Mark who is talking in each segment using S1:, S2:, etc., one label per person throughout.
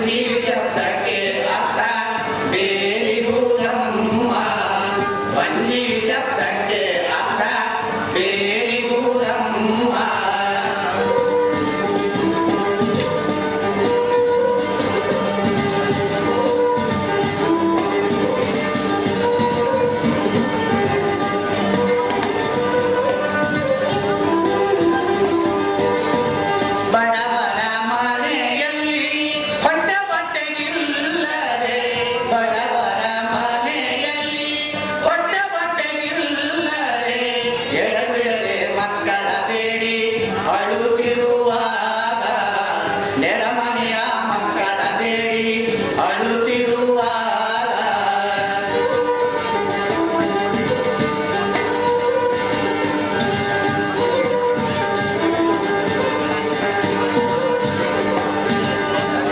S1: ವಂಜಿ ಶಬ್ದಕ್ಕೆ ಅರ್ಥ ಬೇರಿಗುವುದಮ್ಮ ವಂಜಿ ಶಬ್ದಕ್ಕೆ ಅರ್ಥ ಬೇರಿಗುವುದಮ್ಮ ಅಳುತ್ತಿರುವಾಗ ನೆರಮನೆಯ ಮಕ್ಕಳ ಬೇಡಿ ಅಳುತ್ತಿರುವಾಗ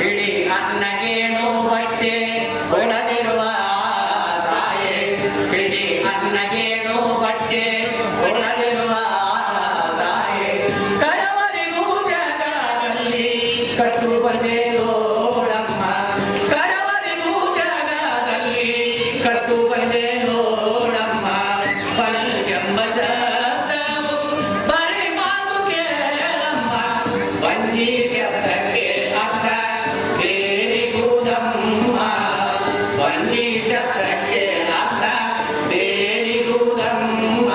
S1: ಇಡೀ ಅನ್ನಗೇನು ಬಟ್ಟೆ ಕೊಡದಿರುವ ತಾಯೇ ಇಡೀ ಅನ್ನಗೇನು ಬಟ್ಟೆ ಕೊಡದಿರುವ ಕಟ್ಟು ಬಗೆ ನೋಡಮ್ಮ ಕಡವರಿಗೂ ಜಗದಲ್ಲಿ ಕಟ್ಟು ಬಗೆ ನೋಡಮ್ಮ ಪಂಜಂಬ ಶಬ್ದವು ಬರೀ ಮಾತು ಕೇಳಮ್ಮ ವಂಜಿ ಶಬ್ದಕ್ಕೆ ಅರ್ಥ ಬೇರಿಗುವುದಮ್ಮ ವಂಜಿ ಶಬ್ದಕ್ಕೆ ಅರ್ಥ ಬೇರಿಗುವುದಮ್ಮ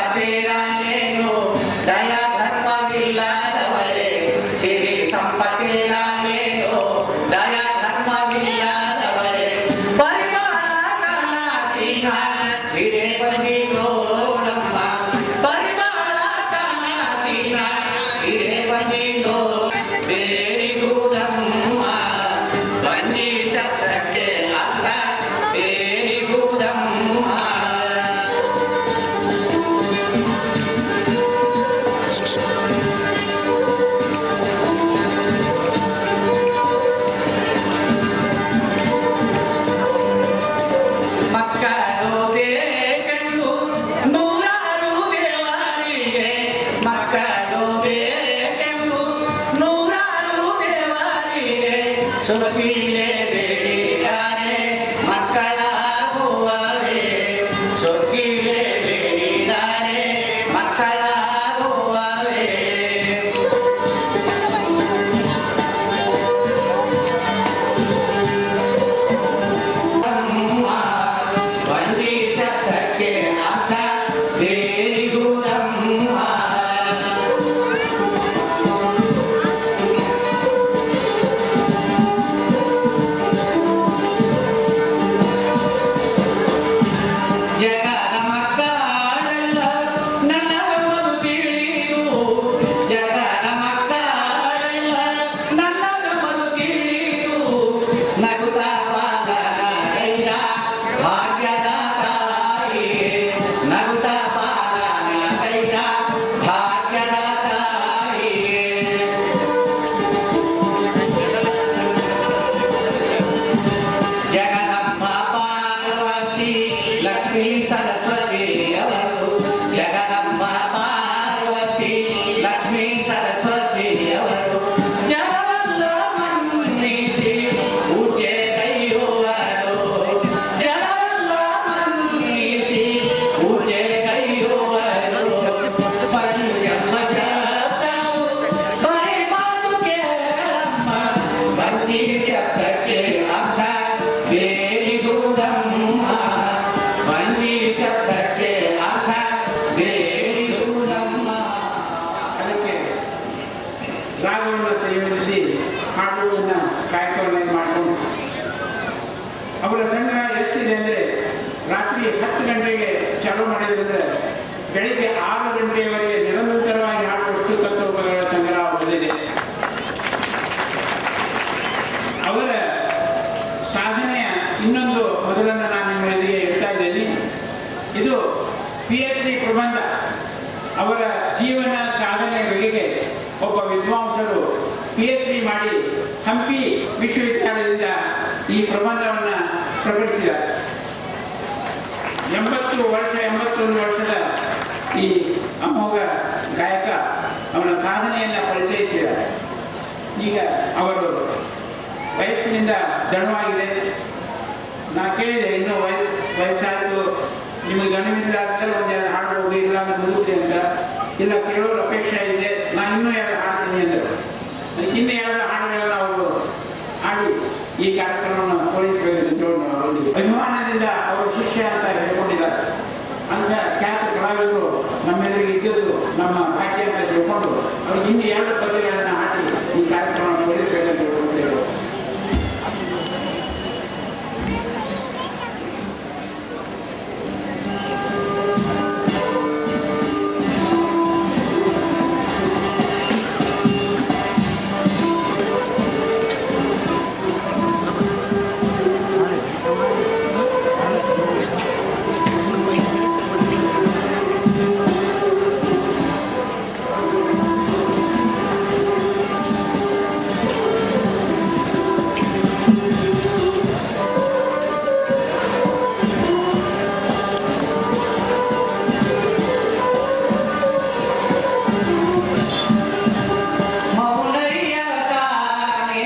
S1: ಸಂಪತ್ತಿರಲೇನು ದಯ ಧರ್ಮವಿಲ್ಲದವಳೆ ಸಿರಿ ಸಂಪತ್ತಿರಲೇನು ದಯ ಧರ್ಮವಿಲ್ಲದವಳೆ ಪರಿಮಳ ಕನಸಿನ ಹಿರೇ ಬನ್ನಿ ನೋಡಮ್ಮ ಪರಿಮಳ ಕನಸಿನ ಹಿರೇ ಬನ್ನಿ ಬೇರಿಗುವುದಮ್ಮ ವಂಜಿ ಶಬ್ದಕ್ಕೆ ಅರ್ಥ ಬೇರಿಗುವುದಮ್ಮ ಸುಖಿಲೆ ಬೇಡಿದಾರೆ ಮಕ್ಕಳಾಗುವವೇ ಸುಖಿಲೆ ಬೇಡಿದಾರೆ ಮಕ್ಕಳಾಗುವವೇ ವಂಜಿ ಶಬ್ದಕ್ಕೆ ಅರ್ಥ ಬೇರಿಗುವುದಮ್ಮ ಲಕ್ಷ್ಮೀ ಸರಸ್ವತಿ ಅವರು ಜಗದಂಬ ಪಾರ್ವತಿ ಲಕ್ಷ್ಮೀ ಸರಸ್ವತಿ ಅವರು ಜಗವಲ್ಲ ಮನ್ನಿಸಿ ಪೂಜೆ ಕೈಯುವರು ಜಗವಲ್ಲ ಮನ್ನಿಸಿ ಪೂಜೆ ಕೈಯುವರು ಪಂಜಂಬ ಶಬ್ದವು ಬರೀ ಮಾತು ಕೇಳಮ್ಮ ವಂಜಿ ಶಬ್ದಕ್ಕೆ ಅರ್ಥ ಬೇರಿಗುವುದಮ್ಮ ವಂಜಿ ಶಬ್ದಕ್ಕೆ ಅರ್ಥ ಬೇರಿಗುವುದಮ್ಮ.
S2: ಅದಕ್ಕೆ ರಾಗವನ್ನು ಸಂಯೋಜಿಸಿ ಹಾಡುಗಳನ್ನು ಕಾಯ್ಕೊಂಡು ಮಾಡಿಕೊಂಡು
S3: ಅವರ ಸಂಗ್ರಹ ಎಷ್ಟಿದೆ ಅಂದರೆ ರಾತ್ರಿ 10 ಗಂಟೆಗೆ ಚಾಲೂ ಮಾಡಿದ್ರೆ ಬೆಳಿಗ್ಗೆ 6 ಗಂಟೆಯವರೆಗೆ ನಿರಂತರವಾಗಿ ಹಾಡುವಷ್ಟು ತತ್ವಗಳ ಸಂಗ್ರಹ ಬಂದಿದೆ. ಅವರ ಸಾಧನೆಯ ಇನ್ನೊಂದು ಮೊದಲನ್ನು ನಾನು ನಿಮ್ಮೊಂದಿಗೆ ಹೇಳ್ತಾ ಇದ್ದೇನೆ. ಇದು PhD ಪ್ರಬಂಧ. ಅವರ ಜೀವನ ಸಾಧನೆಯ ಬಗೆಗೆ ಒಬ್ಬ ವಿದ್ವಾಂಸರು PhD ಮಾಡಿ ಹಂಪಿ ವಿಶ್ವವಿದ್ಯಾಲಯದಿಂದ ಈ ಪ್ರಬಂಧವನ್ನು ಪ್ರಕಟಿಸಿದ್ದಾರೆ. 81 ವರ್ಷದ ಈ ಅಮೋಘ ಗಾಯಕ ಅವನ ಸಾಧನೆಯನ್ನು ಪರಿಚಯಿಸಿದ್ದಾರೆ. ಈಗ ಅವರು ವಯಸ್ಸಿನಿಂದ ದಣವಾಗಿದೆ. ನಾ ಕೇಳಿದೆ, ಇನ್ನೂ ವಯಸ್ಸಾಯಿತು, ನಿಮಗೆ ಗಣವಿಲ್ಲ ಅಂತಾರೆ, ಒಂದೆರಡು ಹಾಡು ಹೋಗಿ ಇಲ್ಲ ಅಂದ್ರೆ ಮುಗಿಸಿ ಅಂತ. ಇಲ್ಲ, ಕೇಳೋರು ಅಪೇಕ್ಷೆ ಇದೆ, ನಾನು ಇನ್ನೂ 2 ಹಾಡ್ತೀನಿ ಅಂದರು. ಇನ್ನೂ 2 ಹಾಡುಗಳನ್ನ ಅವರು ಹಾಡಿ ಈ ಕಾರ್ಯಕ್ರಮವನ್ನು ಪೂರೈಸಬೇಕು. ಅಭಿಮಾನದಿಂದ ಅವರು ಶಿಷ್ಯ ಅಂತ ಹೇಳ್ಕೊಂಡಿದ್ದಾರೆ. ಅಂತ ಖ್ಯಾತ ಕಲಾವಿದರು ನಮ್ಮೆಲ್ಲರಿಗೆ ಇದ್ದದ್ದು ನಮ್ಮ ಭಾಗ್ಯ ಅಂತ ತಿಳ್ಕೊಂಡು ಅವ್ರಿಗೆ ಇನ್ನೂ 2 ಪದ್ಯಗಳನ್ನು ಹಾಡಿ ಈ ಕಾರ್ಯಕ್ರಮವನ್ನು ಪೂರೈಸಬೇಕಂತ ಹೇಳ್ಕೊಂಡಿದ್ದೇವೆ.
S1: ಮೌನಯ್ಯ ತಾನೇ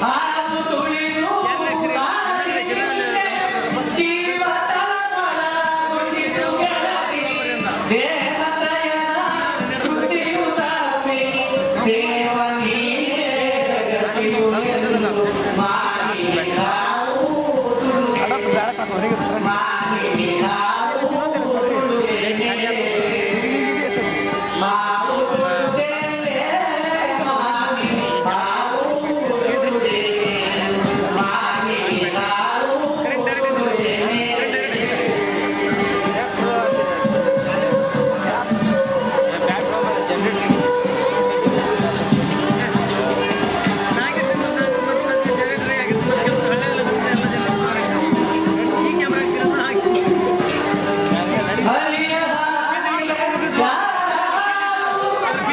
S1: ಹಾಲು ತುಳಿದು ಕಾಲಿನಿಂದೆ ಜೀವ ತಳಮಳಗೊಂಡಿತು ಗೆಳತಿ. ದೇವತ್ರಯದ ಶ್ರುತಿಯು ತಪ್ಪಿ ದೇವ ನೀನೇ ಗತಿಯು ಎಂದು ಮಾನಿನಿ ನಾವು ಮಾನಿನಿ ನಾವು ತುಳುವೆನೆ. ಮಾವು ತುಳುವೆನೆ, ಮಾನಿನಿ ನಾವು ತುಳುವೆನೆ. ಮಾನಿನಿ ನಾವು ತುಳುವೆನೆ. ಹರಿಯ ಹಾಸಿಗೆ ಯಾರು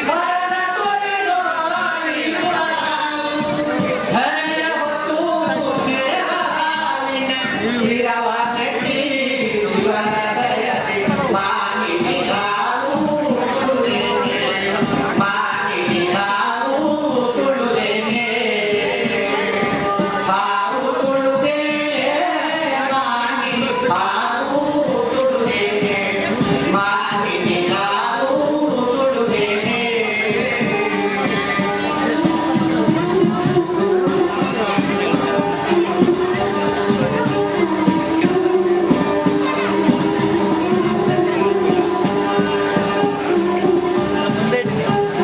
S1: ಹರನ ಕೊಡಿರೋ ಹಾಲಿರುವಾರು. ಹರೆಯ ಹೊತ್ತು ದೇವರಾವಿನ ಶಿರವ ಕಟ್ಟಿ ಶಿವನ ದಯದಿ ಮಾನಿನಿ ನಾವು ತುಳುವೆನೆ. ಮಾನಿನಿ ನಾವು ತುಳುವೆನೆ. ಹಾವು ತುಳುವೆನೆ, ಮಾನಿನಿ ಹಾವು ತುಳುವೆನೆ. ಮಾನಿನಿ ನಾವು ತುಳುವೆನೆ.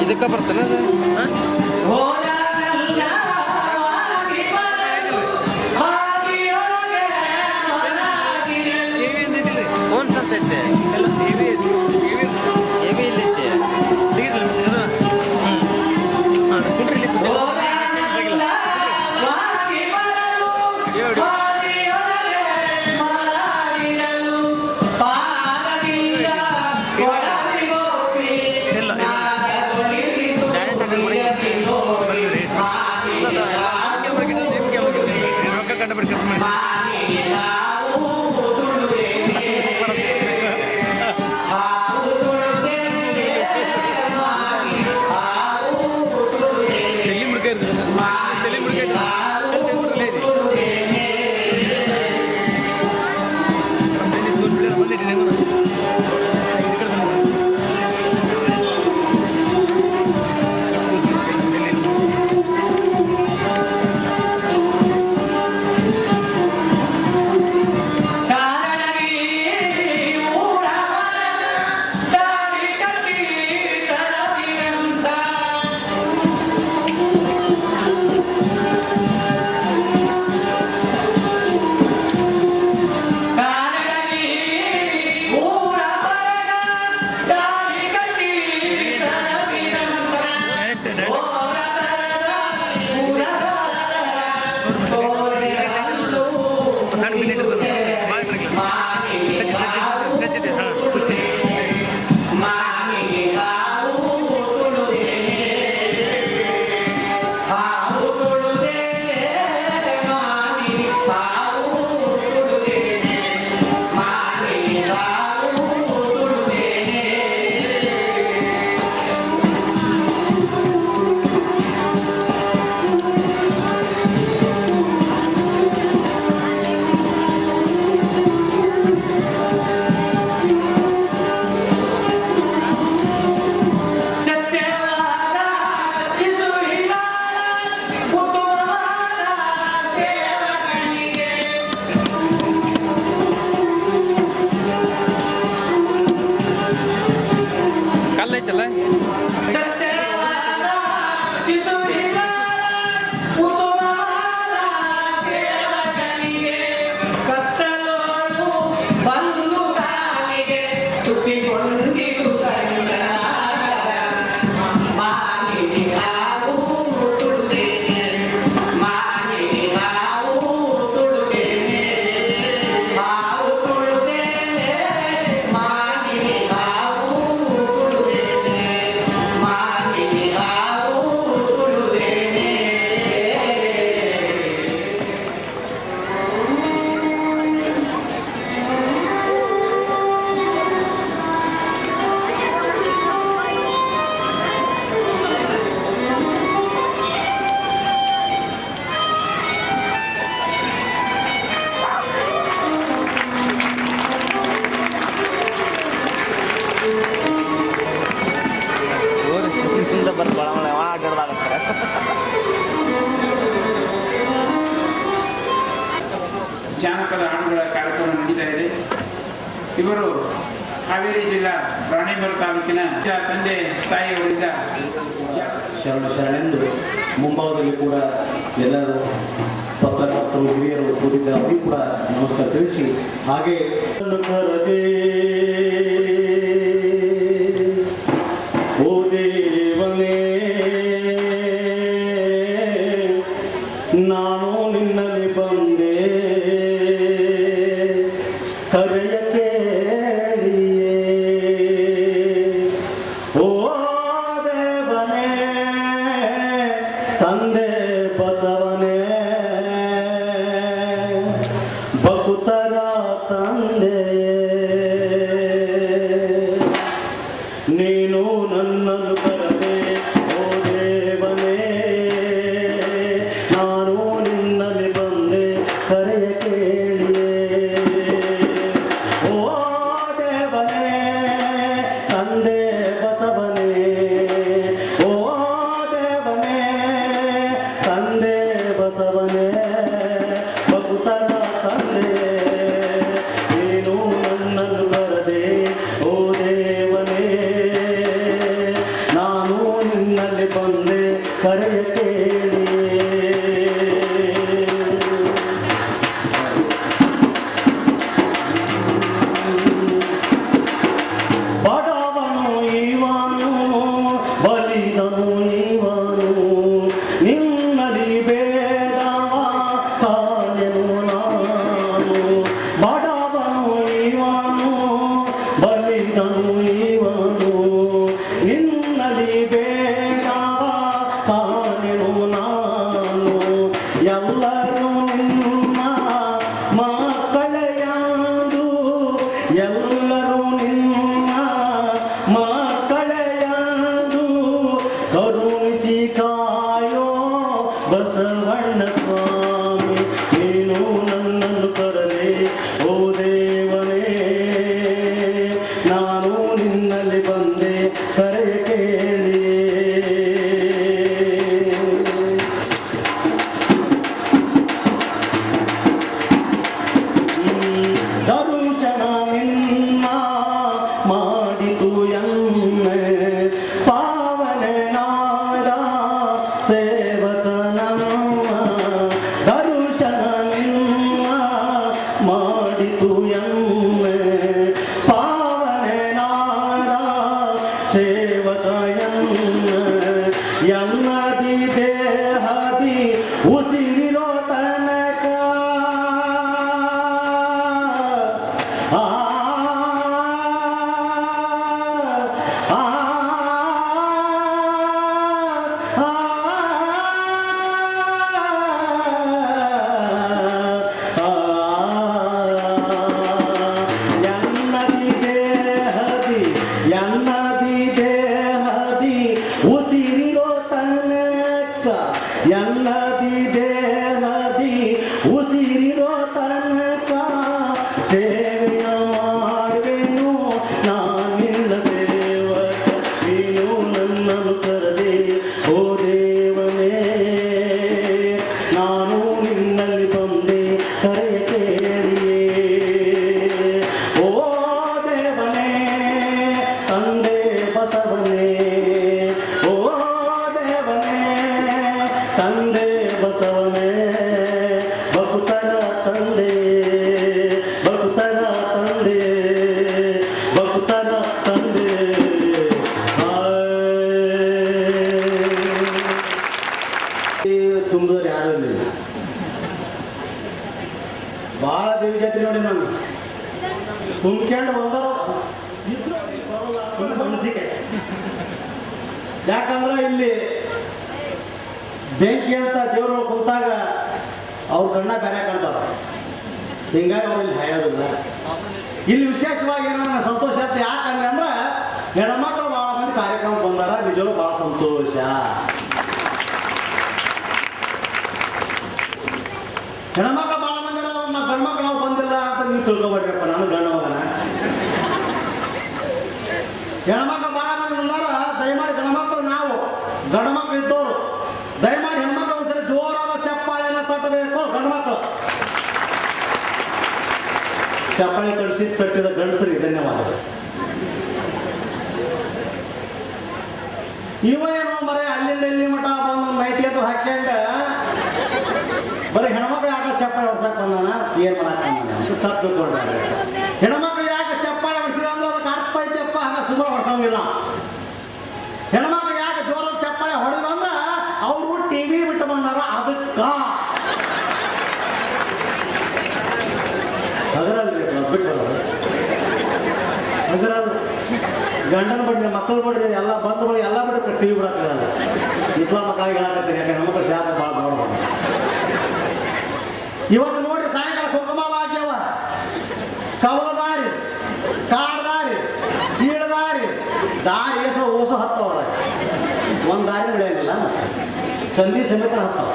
S4: ಇದಕ್ಕೆ ಬರ್ತಾನೆ ಅದು
S1: ಹೋದನೆಲ್ಲವಾಗಿ ಬರಲು ಹಾದಿಯೊಳಗೆ ಮಲಗಿರಲು.
S4: ಫೋನ್ ಸಂತೈತೆ ಎವಿ ಇಲ್ಲೈತೆ
S1: ಹೋದನೆಲ್ಲವಾಗಿ ಬರಲು ಹಾದಿಯೊಳಗೆ ಮಲಗಿರಲು. ಪಾದದಿಂದ ಕೊಡವಿಗೊಪ್ಪಿ ನಾದಗೊಳಿಸಿತು ಪ್ರಿಯತಿ ನೋಡಿ. ಮಾನಿನಿ ನಾವು ತುಳುವೆನೆ. ಹಾವು ತುಳುವೆನೆ, ಮಾನಿನಿ ಹಾವು ತುಳುವೆನೆ. ಮಾನಿನಿ ನಾವು ತುಳುವೆನೆ. ಕಾರಣಗಿ ಊರ ಹೊರಗ ದಾರಿ ಕಟ್ಟಿ ತಡವಿನಂತ. ಕಾರಣಗಿ ಊರ ಹೊರಗ ದಾರಿ ಕಟ್ಟಿ ತಡವಿನಂತ. ಓರ ತರದ ಊರಗಾರರ ತೋರಿರಲು ಮಾನಿನಿ ನಾವು ಮಾನಿನಿ ನಾವು ತುಳುವೆನೆ. ಹಾವು ತುಳುವೆನೆ, ಮಾನಿನಿ ನಾವು ತುಳುವೆನೆ. ಮಾನಿನಿ ನಾವು ತುಳುವೆನೆ.
S3: ಇವರು ಹಾವೇರಿ ಜಿಲ್ಲಾ ರಾಣೇಬೆನ್ನೂರು ತಾಲೂಕಿನ ತಂದೆ ತಾಯಿಯವರಿಂದ
S2: ಶರಣೆಂದು ಮುಂಭಾಗದಲ್ಲಿ ಕೂಡ ಎಲ್ಲರೂ ಪತ್ರಕರ್ತರು ಹಿರಿಯರು ಕೂಡಿದ್ದ ಅವರಿಗೂ ಕೂಡ ನಮಸ್ಕಾರ ತಿಳಿಸಿ ಹಾಗೆ ಕರದೆ ಓ ದೇವನೇ ನಾನು ನಿನ್ನಲ್ಲಿ ಬಂದೆ ಕರೆಯ ಕೇಳಿಯೇ ಓ ದೇವನೇ ತಂದೆ ಬಸವನೇ ಭಕ್ತರ ತಂದೆ ನೀನು ನನ್ನನ್ನು ಕರೆದೆ ಓ ದೇವನೇ ನಾನು ನಿನ್ನಲ್ಲಿ ಬಂದೆ ಕರೆಯ ಕೇಳಿಯೇ ಓ ದೇವನೇ ತಂದೆ ಬಸವನೇ ಓ ದೇವನೇ ತಂದೆ ಬಸವನೇ ಭಕ್ತರ ತಂದೆ ನೀನು ನನ್ನನ್ನು ಕರೆದೆ ಓ ದೇವನೇ ನಾನು ನಿನ್ನಲ್ಲಿ ಬಂದೆ ಕರೆಯ ಕೇಳಿಯೇ ಬಡವನು ಇವನು ಬಲಿದನು ಇವನು ನಿನ್ನಲಿ ಬೇಡವ ಕಾಯನು ನಾನು ಬಡವನು ಇವನು ಬಲಿದನು ಇವನು ನಿನ್ನಲಿ ಬೇಡವ ಕಾಯನು ನಾನು ಎಲ್ಲರೂ ನಿನ್ನ ಮಕ್ಕಳೆಯಂದು ಎಲ್ಲರೂ ನಿನ್ನ ಮಕ್ಕಳೆಯಂದು ಕರುಣಿಸಿ ಕಾಯೋ ಬಸವಣ್ಣ ಸ್ವಾಮಿ ನೀನು ನನ್ನನ್ನು ಕರೆದೆ ಓ ದೇವನೇ ನಾನು ನಿನ್ನಲ್ಲಿ ಬಂದೆ ಕರೆಯ ಕೇಳಿಯೇ ದರುಶನ ನಿನ್ನ ಮಾಡಿತು ಎನ್ನೆ ಪಾವನೆ ನಾಡ ಸೇವಕನ ದರುಶನ ನಿನ್ನ ಮಾಡಿತು ಎನ್ನೆ ಪಾವನೆ ನಾಡ ಸೇವಕ ಎನ್ನದಿ ದೇಹದಿ ಉಸಿರಿರೋ ತನಕ ಆ ಆ ಎನ್ನದಿ ದೇಹದಿ ಉಸಿರಿರೋ ತನಕ ಎನ್ನದಿ ದೇಹದಿ ಉಸಿರಿರೋ ತನಕ ಸೇವೆಯ ಮಾಡುವೆನು ನಾನಿಲ್ಲ ಸೇವಕ ನೀನು ನನ್ನನ್ನು ಕರೆದೆ ಓ ದೇವನೇ ನಾನು ನಿನ್ನಲ್ಲಿ ಬಂದೆ ಕರೆಯ ಕೇಳಿಯೇ ಓ ದೇವನೇ ತಂದೆ ಬಸವನೇ ಓ ದೇವನೇ ತಂದೆ ಬಸವನೇ ಭಕ್ತರ ತಂದೆ ಭಕ್ತರ ತಂದೆ ಭಕ್ತರ ತಂದೆ ತುಂಬಿದವ್ರು ಯಾರು ಇರಲಿಲ್ಲ ಭಾಳ ದೇವಿ ಜಾತ್ರೆ ನೋಡಿ ನಾನು ತುಂಬ್ಕೊಂಡು ಬಂದರು ಅನಿಸಿಕೆ ಯಾಕಂದ್ರೆ ಇಲ್ಲಿ ಬೆಂಕಿ ಅಂತ ದೇವರು ಕುಂತಾಗ ಅವ್ರ ಕಣ್ಣ ಬೇರೆ ಕಾಣ್ತಾರ ಹಿಂಗಾಗಿ ಅವ್ರಲ್ಲಿ ಹಾಯೋದಿಲ್ಲ ಇಲ್ಲಿ ವಿಶೇಷವಾಗಿ ಏನಾರ ಸಂತೋಷ ಅಂತ ಯಾಕಂದ್ರೆ ಅಂದ್ರೆ ಹೆಣ್ಮಕ್ಳು ಭಾಳ ಮಂದಿ ಕಾರ್ಯಕ್ರಮ ಬಂದಾರ ನಿಜವೂ ಭಾಳ ಸಂತೋಷ ಹೆಣ್ಮಕ್ಳು ಭಾಳ ಮಂದಿ ನಮ್ಮ ಗಂಡ್ಮಕ್ಳು ನಾವು ಬಂದಿಲ್ಲ ಅಂತ ನೀವು ತಿಳ್ಕೊಬೇಡ್ರಪ್ಪ ನಾನು ಗಂಡ ಮಗನ ಹೆಣ್ಮಕ್ಳು ಭಾಳ ಮಂದಿ ಬಂದಾರ ದಯಮಾಡಿ ಗಂಡ್ಮಕ್ಳು ನಾವು ಗಂಡ್ಮಕ್ಳು ಇದ್ದವರು ದಯಮಾಡಿ ಹೆಣ್ಮಕ್ಳು ಒಂದ್ಸರಿ ಜೋರಾದ ಚಪ್ಪಾಳೆನ ತಟ್ಟಬೇಕು ಗಂಡ್ಮಕ್ಳು ಚಪ್ಪಾಳೆ ಕಳಿಸಿ ತಟ್ಟಿದ ಗಂಡಸರಿಗೆ ಧನ್ಯವಾದಗಳು. ಇವ ಏನೋ ಬರೀ ಅಲ್ಲಿಂದ ಇಲ್ಲಿ ಮಠ ಬಂದು ನೈಟಿ ಅದು ಹಾಕ್ಯಂಡ ಬರೀ ಹೆಣ್ಮಕ್ಳು ಯಾಕೆ ಚಪ್ಪಾಳೆ ಹೊಡ್ಸಕ್ ಬಂದಾನ, ಏನ್ ಮಾಡಕ್ ಬಂದಾನ ಅಂತ ತಪ್ಪು ತಿಳ್ಕೊಂಡ್ರೆ. ಹೆಣ್ಮಕ್ಳು ಯಾಕೆ ಚಪ್ಪಾಳೆ ಹೊಡ್ಸಿದ ಅಂದ್ರೆ ಅದಕ್ಕೆ ಅರ್ಥ ಐತಿಯಪ್ಪ, ಹಂಗ ಸುಮ್ಮನೆ ಹೊಡ್ಸಂಗಿಲ್ಲ. ಹೆಣ್ಮಕ್ಳು ಯಾಕೆ ಜೋರದ ಚಪ್ಪಾಳೆ ಹೊಡೆದು ಅಂದ್ರ ಅವರು ಟಿವಿ ಬಿಟ್ಟು ಬಂದಾರ, ಅದಕ್ಕ ಅದರಲ್ಲಿ ಬಿಟ್ಟು ಅದರಲ್ಲಿ ಗಂಡನ ಬಿಡ್ರಿ, ಮಕ್ಕಳು ಬಿಡ್ರಿ, ಎಲ್ಲ ಬಂಧುಗಳು ಎಲ್ಲ ಬಿಡ್ರಿ, ಟಿವಿ ಬಿಡಕ್ಕಾಗಲ್ಲ. ಇಟ್ಲ ಮಕ್ಕಳಿಗೆ ಹೇಳಕತ್ತೀನಿ, ಯಾಕೆ ಹೆಣ್ಮಕ್ಳು ಶಾಪ ಭಾಳ ನೋಡ್ಬೋದು. ಇವತ್ತು ನೋಡ್ರಿ ಸಾಯಂಕಾಲ ಕುಂಕುಮ ಭಾಗ್ಯವ, ಕವಲದಾರಿ, ಕಾಡ್ದಾರಿ, ಸೀಳದಾರಿ, ದಾರಿ ಓಸು ಹತ್ತವಲ್ಲ, ಒಂದು ದಾರಿ ನಡೆಯಂಗಿಲ್ಲ, ಸಂಧಿ ಸಮೇತ ಹತ್ತವ.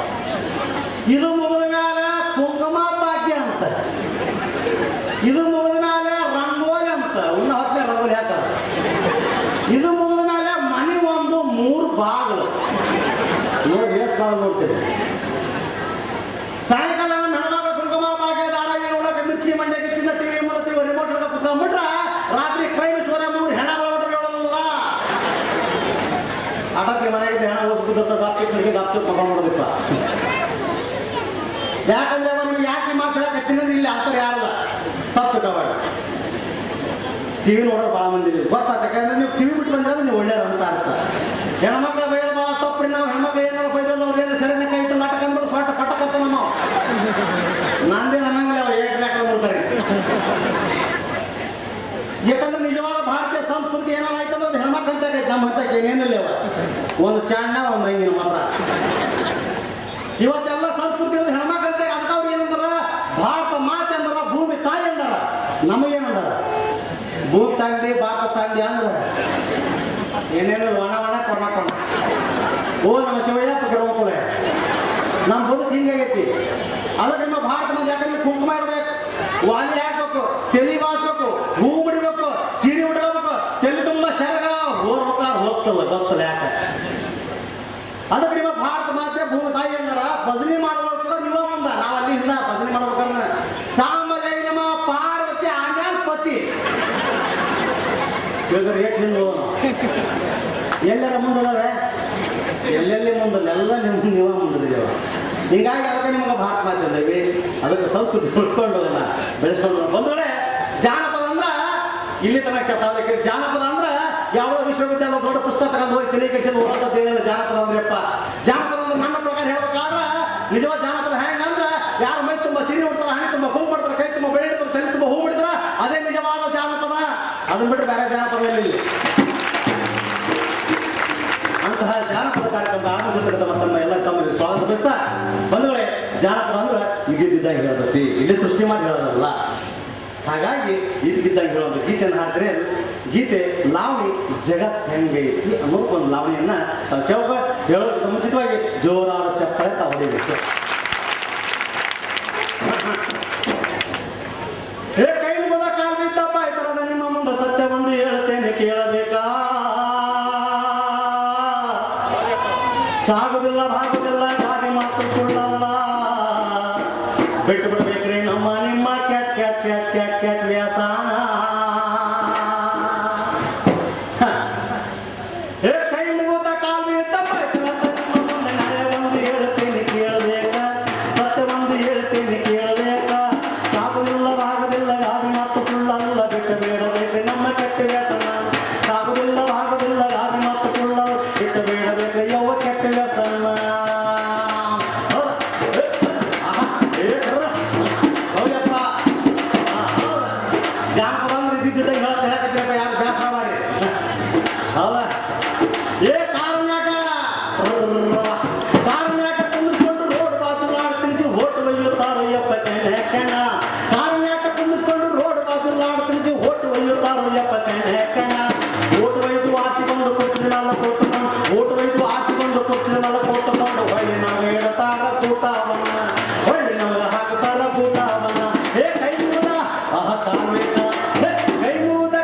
S2: ಇದು ಮುಗಿದ ಮೇಲೆ ಕುಂಕುಮ ಭಾಗ್ಯ ಅಂತ, ಇದು ಮುಗಿದ ಮೇಲೆ ರಂಗೋಲಿ ಅಂತ, ಉನ್ನ ಹೊತ್ತನೆ ರಂಗೋಲಿ ಹಾಕ. ಇದು ಮುಗಿದ ಮೇಲೆ ಮನೆ ಒಂದು 3 ಬಾಗಿಲು ನೋಡಿ, ಎಷ್ಟು ಬಾಗಿಲು ನೋಡ್ತೀವಿ. ಸಾಯಂಕಾಲ ನಮ್ಮ ಹೆಣ್ಮಕ್ಳು ಕುಂಕುಮ ಭಾಗ್ಯ ಧಾರಾವಾಹಿ ನೋಡಕ್ಕೆ ಮಿರ್ಚಿ ಮಂಡ್ಯಕ್ಕೆ ಚಿನ್ನ ಟಿವಿ ಮಾಡ್ತೀವಿ, ರಿಮೋಟ್ ಕುತ್ಕೊಂಡ್ಬಿಟ್ರೆ ರಾತ್ರಿ ಕ್ರೈಮ್ ಸ್ಟೋರಿ 3 ಹೆಣ ಹೇಳೋದಿಲ್ಲ. ಆಟಕ್ಕೆ ಮನೆಗೆ ಹೆಣ ಓದಿಬಿಟ್ಟು ಗಾಪ್ತಿ ಗಾಪ್ತಿ ತಗೊಂಡ್ಬಿಡೋದಿಪ್ಪ. ಯಾಕಂದ್ರೆ ಅವ ನಿಮ್ಗೆ ಯಾಕೆ ಮಾತು ಹೇಳಕತ್ತೀನಿ ಇಲ್ಲಿ ಅಂತಾರೆ ಯಾರಲ್ಲ, ತಪ್ಪು ತಗೊಳ್ಳಿ. ಟಿವಿ ನೋಡೋರು ಭಾಳ ಮಂದಿ ಗೊತ್ತಾಗ್ತ, ಯಾಕಂದ್ರೆ ನೀವು ಟಿವಿ ಬಿಟ್ಟು ಬಂದ್ರೆ ನೀವು ಒಳ್ಳೆಯರು ಅಂತ ಅರ್ಥ. ಹೆಣ್ಮಕ್ಳು ಬೈಯೋದು ಭಾಳ ತಪ್ಪ್ರಿ. ನಾವು ಹೆಣ್ಮಕ್ಳು ಏನಾರು ಬೈಯೋದು ಅವ್ರು ಏನು ಸರಿನ ಕೈ ಇಟ್ಟು ನಾಟಕ ಅಂದ್ರೆ ಸ್ವಾಟ ಪಟ್ಟಕತ್ತ ನಾವು ನಂದೇ ಅನ್ನಂಗಿಲ್ಲ, ಅವ್ರು ಏಟ್ ಹಾಕೊಂಡ್ಬಿಡ್ತಾರೆ. ಯಾಕಂದ್ರೆ ನಿಜವಾದ ಭಾರತೀಯ ಸಂಸ್ಕೃತಿ ಏನಾಯ್ತಂದ್ರೆ ಅದು ಹೆಣ್ಮಕ್ಳು ಅಂತ ಆಗೈತೆ. ನಮ್ಮ ಹಂತಕ್ಕೆ ಏನೇನಿಲ್ಲ, ಒಂದು ಚಾಣ್ಣ ಒಂದು ಮೈನಿನ ಮಾತ್ರ. ಇವತ್ತೆಲ್ಲ ಸಂಸ್ಕೃತಿ ಅಂದ್ರೆ ಹೆಣ್ಮಕ್ಳು ಅಂತ. ಅದಕ್ಕೆ ಅವ್ರು ಏನಂದಾರ, ಭಾರತ ಮಾತೆ ಅಂದಾರ, ಭೂಮಿ ತಾಯಿ ಅಂದಾರ. ನಮಗೇನಂದಾರ, ಭೂಮಿ ತಂದೆ ಭಾರತ ತಂದೆ ಅಂದ್ರೆ ಏನೇನು ಒಣ ಒಣ ಕೊಣ ಕೊಣ. ಓ ನಮ್ಮ ಶಿವಯ್ಯ ಪಕ್ಕಡ ನಮ್ಮ ಬದುಕು ಹಿಂಗಾಗೈತಿ. ಅದಕ್ಕೆ ನಿಮ್ಮ ಭಾರತ ಮಂದಿ ಯಾಕಂದ್ರೆ ಕುಂಕುಮ ಇರಬೇಕು, ವಾಲಿ ಹಾಕ್ಬೇಕು, ತಲೆ ಬಾಚ್ಬೇಕು, ಹೂ ಬಿಡಬೇಕು, ಸೀರೆ ಉಡ್ಕೋಬೇಕು, ತಲೆ ತುಂಬ ಶರಗ ಹೋಗ್ತಲ್ಲ ಗೊತ್ತಲ್ಲ ಯಾಕೆ. ಅದಕ್ಕೆ ನಿಮ್ಮ ಭಾರತ ಮಾತೆ ಭೂಮಿ ತಾಯಿ ಅಂದಾರ. ಭಜನೆ ಮಾಡುವಾಗ ಕೂಡ ನೀವು ಮುಂದ, ನಾವು ಅಲ್ಲಿ ಇಲ್ಲ ಭಜನೆ ಮಾಡ್ಬೇಕಂದ್ರೆ ಸಾಮಲೆ ನಮ್ಮ ಪಾರ್ವತಿ ಆಮ್ಯಾಲ ಪತಿ ಎಲ್ಲರ ಮುಂದಲ್ಲವೇ, ಎಲ್ಲೆಲ್ಲಿ ಮುಂದಲ್ಲ, ಎಲ್ಲ ನಿಮ್ಮ ನೀವ ಮುಂದಿದ್ದೇವ. ಹೀಗಾಗಿ ಅದಕ್ಕೆ ನಿಮಗೆ ಭಾರತ ಮಾತೆ ಅಂದೇವಿ. ಅದಕ್ಕೆ ಸಂಸ್ಕೃತಿ ಉಳಿಸ್ಕೊಂಡೋದನ್ನ ಬೆಳೆಸ್ಕೊಂಡು ಬಂದೋಳೆ. ಜಾನಪದ ಅಂದ್ರ ಇಲ್ಲಿ ತನಕ ತಾವಕ್ಕೆ ಜಾನಪದ ಅಂದ್ರ ಯಾವ ವಿಶ್ವವಿದ್ಯಾಲಯ ದೊಡ್ಡ ಪುಸ್ತಕ ತಗೊಂಡು ಹೋಗಿ ತಲೆ ಕೆಡಿಸಿದ ಓದೋದೇನಿಲ್ಲ. ಜಾನಪದ ಅಂದ್ರಪ್ಪ, ಜಾನಪದ ಅಂದ್ರೆ ನನ್ನ ಪ್ರಕಾರ ಹೇಳ್ಬೇಕಾದ್ರೆ ನಿಜವಾದ ಜಾನಪದ ಹೆಂಗಂದ್ರ ಯಾರು ಮೈ ತುಂಬ ಸೀರೆ ಉಡ್ತಾರ, ಹಣ್ಣು ತುಂಬ ಕೊಂಬು ಮಾಡ್ತಾರ, ಕೈ ತುಂಬ ಬೆಳೆ ಇಡ್ತಾರ, ತಲೆ ತುಂಬ ಹೂ ಬಿಡ್ತಾರ, ಅದೇ ನಿಜವಾದ ಜಾನಪದ. ಅದನ್ನ ಬಿಟ್ಟರೆ ಬೇರೆ ಜಾನಪದ ಇಲ್ಲ. ಅಂತಹ ಜಾನಪದ ಕಾರ್ಯಕ್ರಮದ ಆರಂಭಿಸಿದ ತಮ್ಮ ಎಲ್ಲ ತಮಗೆ ಸ್ವಾಗತ ಬಯಸ್ತಾ ಬಂಧುಗಳೇ, ಜಾನಪದ ಅಂದ್ರೆ ಇದ್ದಿದ್ದಾಗ ಹೇಳತೈತಿ, ಇಲ್ಲಿ ಸೃಷ್ಟಿ ಮಾಡಿ ಹೇಳೋದಲ್ಲ. ಹಾಗಾಗಿ ಇದ್ದಿದ್ದಾಗ ಹೇಳೋದು ಗೀತೆಯನ್ನು ಹಾಕಿದ್ರೆ ಗೀತೆ ಲಾವಣಿ ಜಗತ್ ಹೆಂಗೈತಿ ಅನ್ನೋದು ಒಂದು ಲಾವಣಿಯನ್ನ ಹೇಳೋದಕ್ಕಿಂತ ಮುಂಚಿತವಾಗಿ ಜೋರಾದ ಚಪ್ಪಳೆ ತಾವು ಹೊಡಿಬೇಕು. ಹೇ ಕೈ ಮುಗದ ಕಾಲ ಬಿತ್ತಪ್ಪ, ಈ ತರದ ನಿಮ್ಮ ಮುಂದೆ ಸತ್ಯ ಒಂದು ಹೇಳ್ತೇನೆ ಕೇಳಬೇಕಾ. ಸಾಗುದಿಲ್ಲ ಭಾಗುದಿಲ್ಲ ಗಾಡಿ ಮಾತು ಸುಳ್ಳಲ್ಲ, ಬಿಟ್ಟು ಬಿಡ್ಬೇಕ್ರಿ ನಮ್ಮ ನಿಮ್ಮ cat cat cat cat cat ವ್ಯಾಸಾನ. ಹೇ ಕೈ ಮುಗುದ ಕಾಲ್ ಬಿತ್ತಪ್ಪ, ನಿಮ್ಮ ಮುಂದೆ ನಾಳೆ ಒಂದು ಹೇಳ್ತೇನೆ ಕೇಳಬೇಕ, ಸತ್ಯ ಒಂದು ಹೇಳ್ತೇನೆ ಕೇಳಬೇಕ. ಸಾಗುದಿಲ್ಲ ಭಾಗುದಿಲ್ಲ ಗಾಡಿ ಮಾತು ಸುಳ್ಳಲ್ಲ, ಬಿಟ್ಟು ಬೇಡಬೇಕ್ರಿ ನಮ್ಮ ಕೆಟ್ಟ ವ್ಯಾಸನ. ಸಾಗುದಿಲ್ಲ ಭಾಗುದಿಲ್ಲ ಗಾಡಿ ಮಾತು ಸುಳ್ಳಲ್ಲ, ಬಿಟ್ಟು ಬೇಡಬೇಕ್ರಿ ಯವ್ವ ಕೆಟ್ಟ ವ್ಯಾಸನ. ಕೈ ಮುದ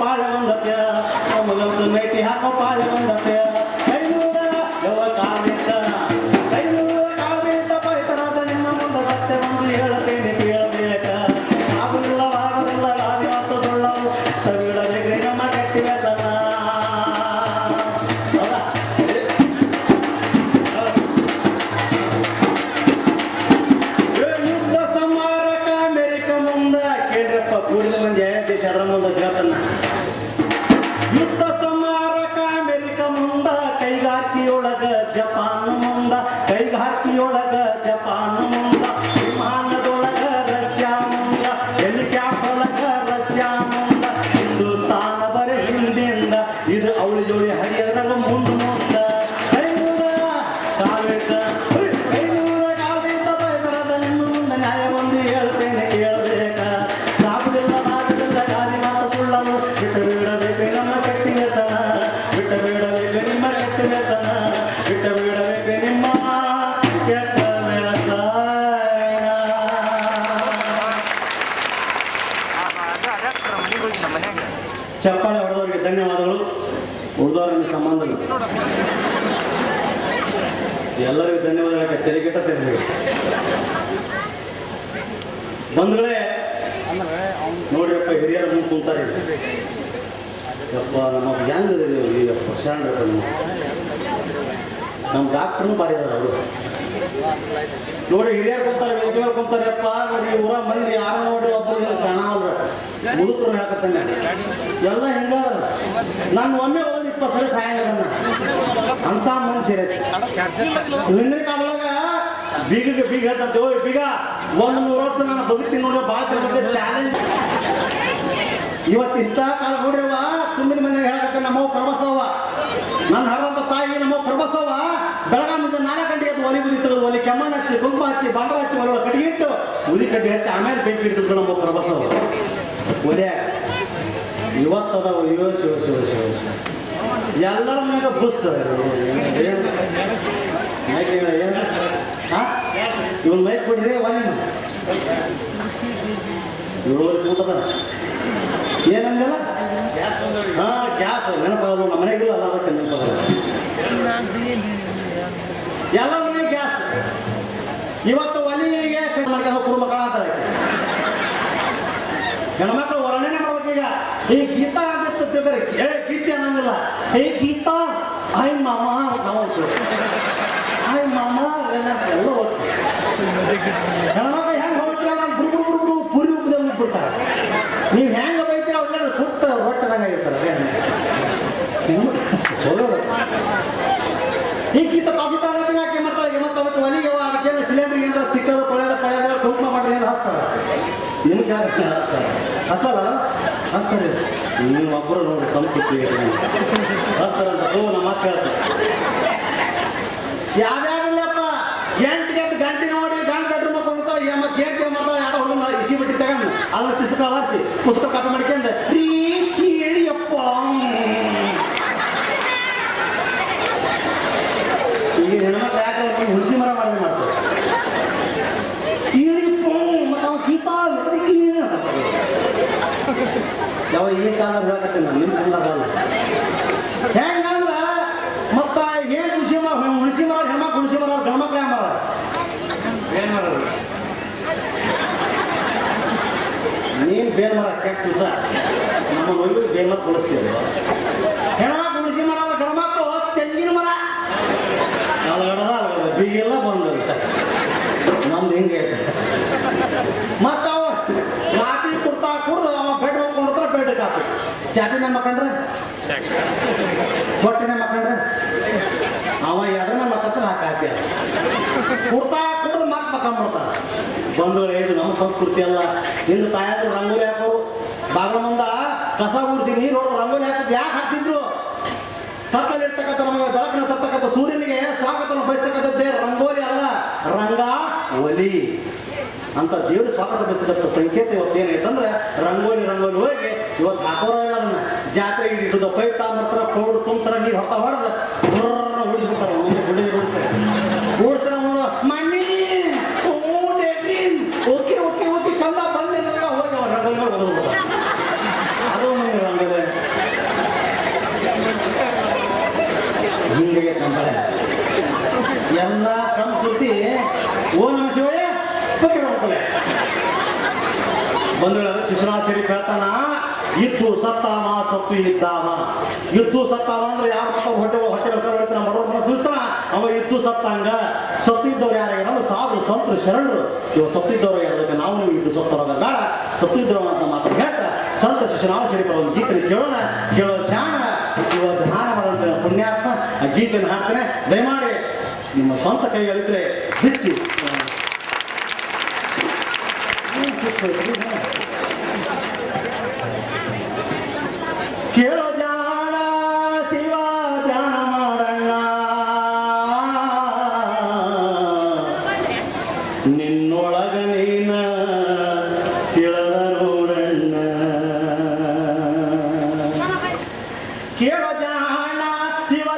S2: ಪಾಳೆ ಬಂದತೆ ನಮಗಂತೂ ನೈಟಿ ಹಾಕೋ ಪಾಳೆ ಬಂದತೆ ಕೈನೂರ ಯವ ಕಾಲಿಟ್ಟ ಕೈನೂರ ಕಾಲಿಟ್ಟ ಬೈತರಾದ ನಿಮ್ಮ ಮುಂದೆ ಸತ್ಯ ಒಂದು ಹೇಳತೇನೆ ಕೇಳಬೇಕ ಆಗುದಿಲ್ಲ ಗಾಳಿ ಮಾತು ಸುಳ್ಳವು ತವಿಡಬೇಕ್ರಿ ನಮ್ಮ ಗಟ್ಟಿವೆ ತನ ಯುದ್ಧ ಸಮಾರಕ ಅಮೆರಿಕ ಮುಂದ ಕೇಳ್ರಪ್ಪ ಕೂಡಿದ ಮಂದಿ ದೇಶ ಅದರ ಮುಂದೆ ಹೇಳ್ತಾನ ಯುದ್ಧ ಸಮಾರಕ ಅಮೆರಿಕ ಮುಂದ ಕೈಗಾರಿಕೆಯೊಳಗ ಜಪಾನ್ ಮುಂದ ಕೈಗಾರಿಕೆಯೊಳಗ ಜಪಾನ್ ಮುಂದ ವಿಮಾನದೊಳಗ ರಷ್ಯಾ ಮುಂದ ಹೆಲಿಕಾಪ್ಟರ್ ಒಳಗ ರಷ್ಯಾ ಮುಂದ ಹಿಂದೂಸ್ತಾನ ಬರೀ ಹಿಂದಿಂದ ಇದು ಅವಳಿ ಜೋಳಿ ಹರಿಯದಾಗ ಮುಂದ ಮುಂದ ಕೈನೂರ ಕಾಲಿಟ್ಟ ಕೈನೂರ ಕಾಲಿಟ್ಟ ಬೈದರದ ನಿಮ್ಮ ಮುಂದೆ ನ್ಯಾಯ ಒಂದು ಹೇಳ್ತೇನೆ ಕೇಳಬೇಕ ಸಾಗುದಿಲ್ಲ ಗಾಳಿ ಮಾತು ಸುಳ್ಳಲು ಬಿಟ್ಟು ಬಿಡಬೇಕು ನಮ್ಮ ಕಟ್ಟಿಗೆ ಸನ ಬಿಟ್ಟು ಬಿಡಬೇಕು ನಿಮ್ಮ ಕೆಟ್ಟಿಗೆ ಸನ ಬಿಟ್ಟು ಬಿಡಬೇಕು ನಿಮ್ಮ ಕೆಟ್ಟ ವ್ಯಸನ. ಚಪ್ಪಾಳೆ ಹೊಡೆದವರಿಗೆ ಧನ್ಯವಾದಗಳು ಉಳಿದವರಿಗೆ ಸಂಬಂಧಗಳು ಎಲ್ಲರಿಗೂ ಧನ್ಯವಾದಗಳು ತೆರೆಗಿಟ್ಟ ತೆರಬೇಕು ಬಂಧುಗಳೇ ನೋಡ್ರಿಯಪ್ಪ ಹಿರಿಯರ ಮುಂದೆ ಕುಂತಾರೆ ಯಪ್ಪ ನಮ್ಮ ಹೆಂಗ್ ಈಗಪ್ಪ ಸ್ಟ್ಯಾಂಡ್ ನಮ್ಮ ಡಾಕ್ಟ್ರನ್ನು ಮಾಡಿದಾರೆ ಅವರು ನೋಡಿ ಹಿರಿಯರು ಕುಂತಾರೆ ವೇದಿಕೆಯವ್ರು ಕುಂತಾರಪ್ಪ ನೋಡಿ ಊರ ಮಂದಿ ಯಾರ ನೋಡಿ ಒಬ್ಬರು ಕಾಣವಲ್ರ ಮುದುಕರು ಹಾಕತ್ತಾನೆ ಎಲ್ಲ ಹಿಂಗಾದ ನಾನು ಒಮ್ಮೆ ಹೋದ್ರೆ 20 ಸಲ ಸಾಯಂಗದನ್ನ ಅಂತ ಮನುಷ್ಯರೈತಿ ಹಿಂದಿನ ಕಾಲದಾಗ ಬೀಗಿಗೆ ಬೀಗ ಹೇಳ್ತಂತೆ ಓಯ್ ಬೀಗ 100 ವರ್ಷ ನಾನು ಬದುಕ್ತೀನಿ ನೋಡಿ ಭಾಳ ಮತ್ತೆ ಚಾಲೆಂಜ್ ಇವತ್ತು ಇಂಥ ಕಾಲ ನೋಡ್ರಿವ ತುಂಬಿನ ಮನೆಯಾಗ ಹೇಳಕತ್ತೆ ನಮ್ಮವ್ ಕರ್ಬಸವ್ವ ನನ್ನ ಹರದಂತ ತಾಯಿ ನಮ್ಮವ್ ಕರ್ಬಸವ್ವ ಬೆಳಗ ಮುಂಜೆ 4 ಗಂಟೆಗೆ ಅದು ಒಲಿ ಬುದಿ ತೆಗೆದು ಒಲಿ ಕೆಮ್ಮಣ್ಣು ಹಚ್ಚಿ ಕುಂಕುಮ ಹಚ್ಚಿ ಬಾಂಡ್ರ ಹಚ್ಚಿ ಒಲೆ ಕಟ್ಟಿಗೆ ಇಟ್ಟು ಉದಿ ಕಡ್ಡಿ ಹಚ್ಚಿ ಆಮೇಲೆ ಬೆಂಕಿ ಇಟ್ಟಿದ್ರು ನಮ್ಮವ್ ಕರ್ಬಸವ್ವ ಒಲೆ ಇವತ್ತದ ಶಿವ ಶಿವ ಶಿವ ಶಿವ ಶಿವ ಎಲ್ಲರ ಮನೆಗ ಬುಸ್ ಇವನ್ ಮೈಕ್ ಕೊಡ್ರಿ ಒಲಿ ಇಳುವರಿ ಊಟದ ಏನಂದಿಲ್ಲ ಹಾ ಗ್ಯಾಸ್ ನೆನಪಾಗಲ್ಲ ನಮ್ಮ ಮನೆಗಿಲ್ಲ ಅಲ್ಲ ಅದಕ್ಕೆ ನೆನಪಾಗಲ್ಲ ಎಲ್ಲ ಮನೆ ಗ್ಯಾಸ್ ಇವತ್ತು ಒಲಿಗೆ ಕುಟುಂಬ ಅಂತಾರೆ ಹೆಣ್ಮಕ್ಳು ವರ್ಣನೆ ಮಾಡ್ಬೇಕೀಗ ಈ ಗೀತಾ ಅಂತ ತಿಳ್ತಾರೆ ಏ ಗೀತೆ ಅನ್ನಂಗಿಲ್ಲ ಏ ಗೀತಾ ಆಯ್ ಮಾಮ ನಾವು ಆಯ್ ಮಾಮ ಎಲ್ಲ ಹೋಗ್ತೀವಿ ಹೆಣ್ಮಕ್ಳು ಹೆಂಗೆ ಹೋಗ್ತೀರ ನಾನು ಗುರು ಪುರಿ ಉಪ್ಪದೆ ಮುಗ್ಬಿಡ್ತಾರೆ ನೀವು ಹೆಂಗೆ ಬೈತೀರ ಅವ್ರೆಲ್ಲ ಸುತ್ತ ಹೊಟ್ಟೆದಂಗಾಗಿರ್ತಾರೆ ಹೋಗೋದು ಈ ಗೀತ ಕಾಫಿ ತಗೊಳಕ್ಕೆ ಯಾಕೆ ಮಾಡ್ತಾರೆ ಮತ್ತೆ ಅದಕ್ಕೆ ಒಲಿಗೆ ಅದಕ್ಕೆಲ್ಲ ಸಿಲಿಂಡ್ರಿಗೆ ಏನಾರ ತಿಕ್ಕೋದು ಪಳೆಯೋದು ಕುಂಕುಮ ಮಾಡ್ರಿ ಏನು ಹಚ್ತಾರೆ ನಿಮ್ಗೆ ಯಾರು ಹಚ್ಚಲ್ಲ ಹಚ್ತಾರೆ ನೀವು ಒಬ್ಬರು ನೋಡಿ ಸಂಸ್ಕೃತಿ ಹಚ್ತಾರಂತ ನಮ್ಮ ಮಾತು ಕೇಳ್ತಾರೆ ಯಾವ್ಯಾವಿಲ್ಲಪ್ಪ 8 ಗಂಟೆ ನೋಡಿ ಗಂಟು ಬೆಡ್ರೂಮ್ ಕೊಂಡ್ತಾವ ಮತ್ತೆ ಏನ್ ಮಾಡ್ತಾವ ಯಾರೋ ಹುಡುಗ ಇಸಿ ಬಿಟ್ಟು ತಗೊಂಡು ಅದನ್ನ ಪಿಸ್ಕ ವಾರಿಸಿ ಪುಸ್ತಕ ಕಾಪಿ ಮಾಡ್ಕೊಂಡು ರೀ ಹೇಳಿಯಪ್ಪ ಈಗ ಹೆಣ್ಮಕ್ಳು ಯಾಕೆ ಹುಣಸಿ ಮರ ಮಾಡಿ ಮಾಡ್ತಾರೆ ಹೇಳಿಯಪ್ಪ ಮತ್ತೆ ಅವ ಗೀತಾ ಯಾವ ಈ ಕಾಲ ಹೇಳಕತ್ತೆ ನಾನು ನಿಮ್ಮ ಕಾಲದಲ್ಲ ಹೆಂಗಂದ್ರ ಮತ್ತ ಏನ್ ಹುಣಸಿ ಮರ ಹೆಣ್ಮಕ್ಳು ಹುಣಸಿ ಮರ ಗಣಮಕ್ಳು ಯಾವ ಮರ ಏನ್ ಮರ ನೀನು ಬೇರೆ ಮರ ಕೆಟ್ಟ ದಿವಸ ನಮ್ಮ ಮಗಳು ಬೇರೆ ಮರ ಕೊಡಿಸ್ತೀವಿ ಹೆಣ್ಮಕ್ಳು ಹುಣಸಿ ಮರ ಗಣಮಕ್ಳು ತೆಂಗಿನ ಮರ ಅದು ಬೀಗೆಲ್ಲ ಬಂದ ನಮ್ದು ಹಿಂಗೆ ಮತ್ತ ಅವ ಕಾಫಿ ಕುಡ್ದು ಅವ ಬೆಡ್ ಹೋಗ್ಕೊಂಡಿರ್ತಾರ ಬೆಡ್ ಕಾಫಿ ಚಾಪಿನ ಮಕ್ಕಂಡ್ರೆ ಹೊಟ್ಟಿನ ಮಕ್ಕಂಡ್ರೆ ಅವ ಎದ್ರನ್ನ ಮಕ್ಕಂತ ಆ ಕಾಫಿ ಕುಡ್ದು ಮತ್ತೆ ಮಕ್ಕಂಬಿಡ್ತಾರ ಬಂದು ಇದು ನಮ್ಮ ಸಂಸ್ಕೃತಿ ಅಲ್ಲ ಇನ್ನು ತಾಯಾದ್ರು ರಂಗೋಲಿ ಹಾಕೋರು ಬಾಗಿಲ ಮುಂದ ಕಸ ಗುಡಿಸಿ ನೀರು ಹೊಡೆದು ರಂಗೋಲಿ ಹಾಕಿದ್ದು ಯಾಕೆ ಹಾಕ್ತಿದ್ರು ಕತ್ತಲಿರ್ತಕ್ಕಂಥ ನಮಗೆ ಬೆಳಕನ್ನು ತರ್ತಕ್ಕಂಥ ಸೂರ್ಯನಿಗೆ ಸ್ವಾಗತವನ್ನು ಬಯಸ್ತಕ್ಕಂಥದ್ದೇ ರಂಗೋಲಿ ಅಲ್ಲ ರಂಗ ಒಲಿ ಅಂತ ದೇವರು ಸ್ವಾಗತ ಬಯಸ್ತಕ್ಕಂಥ ಸಂಕೇತ ಇವತ್ತೇನೈತಂದ್ರೆ ರಂಗೋಲಿ ಹೋಗಿ ಇವತ್ತು ಹಾಕೋರಲ್ಲ ಅದನ್ನ ಜಾತ್ರೆಗೆ ಇಟ್ಟು ಪೈಪ್ ತಾಂಬರ್ತಾರ ಪೌಡ್ರು ತುಂಬ್ತಾರ ನೀರು ಹೊತ್ತ ಹೊಡೆದು ಬುರ್ರನ್ನ ಉಳಿಸ್ಬಿಡ್ತಾರೆ ಮುಂದೆ ಗುಡ್ಡೆ ಉಳಿಸ್ತಾರೆ ಊಡ್ತಾರ ಮಮ್ಮಿ ಓಕೆ ಕಂದ ಬಂದೆ ಹೋಗಿ ಅವ್ರ ರಂಗೋಲಿ ಹೋಗ್ಬಿಡ್ತಾರೆ ಅದು ನಮಗೆ ರಂಗೋಲಿ ಶರೀಫ್ ಹೇಳ್ತಾನ, ಇದ್ದು ಸತ್ತಾವ ಸತ್ತು ಇದ್ದಾವ. ಇದ್ದು ಸತ್ತಾವ ಅಂದ್ರೆ ಯಾವ ಹೊಟ್ಟೆ ಬಡವ್ರ ಮನಸ್ಸು ಅವ ಇದ್ದು ಸತ್ತಂಗ. ಸತ್ತಿದ್ದವ್ರು ಯಾರ್ಯಾರು ಸಾಧು ಸಂತರು ಶರಣರು. ಇವ ಸತ್ತಿದ್ದವ್ರು ಯಾರು ನಾವು ನೀವು ಇದ್ದು ಸತ್ತವ್ರ ಬೇಡ, ಸತ್ತಿದ್ದವ್ರು ಅಂತ ಮಾತ್ರ ಹೇಳ್ತಾ ಸಂತ ಶಿಶುನಾಳ ಶರೀಫರ ಒಂದು ಗೀತೆ ಕೇಳೋಣ. ಕೇಳೋ ಧ್ಯಾನ ಶಿವ ಧ್ಯಾನ ಮಾಡೋಂಥ ಪುಣ್ಯಾತ್ಮ ಆ ಗೀತೆಯನ್ನು ಹಾಕ್ತಾನೆ. ದಯಮಾಡಿ ನಿಮ್ಮ ಸ್ವಂತ ಕೈಗಳಿದ್ರೆ ಹೆಚ್ಚಿ ಕೇಳೋ ಜಾಣ ಶಿವ ಧ್ಯಾನ ಮಾಡಣ್ಣ, ನಿನ್ನೊಳಗ ನೀನ ತಿಳಿದ ನೋಡಣ್ಣ. ಕೇಳೋ ಜಾಣ ಶಿವ